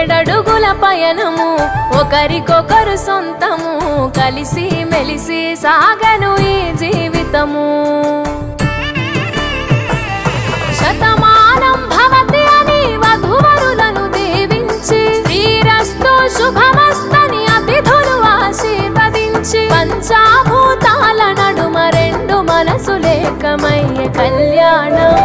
ఏడడుగుల పయనము ఒకరికొకరు సొంతము కలిసి మెలిసి సాగను ఈ జీవితము శతమానం భవతి అని వధువరులను దీవించి శ్రీరస్తు శుభమస్తని అతిథులు ఆశీర్వదించి పంచాభూతాల నడుమ రెండు మనసులేకమయ్యే కళ్యాణం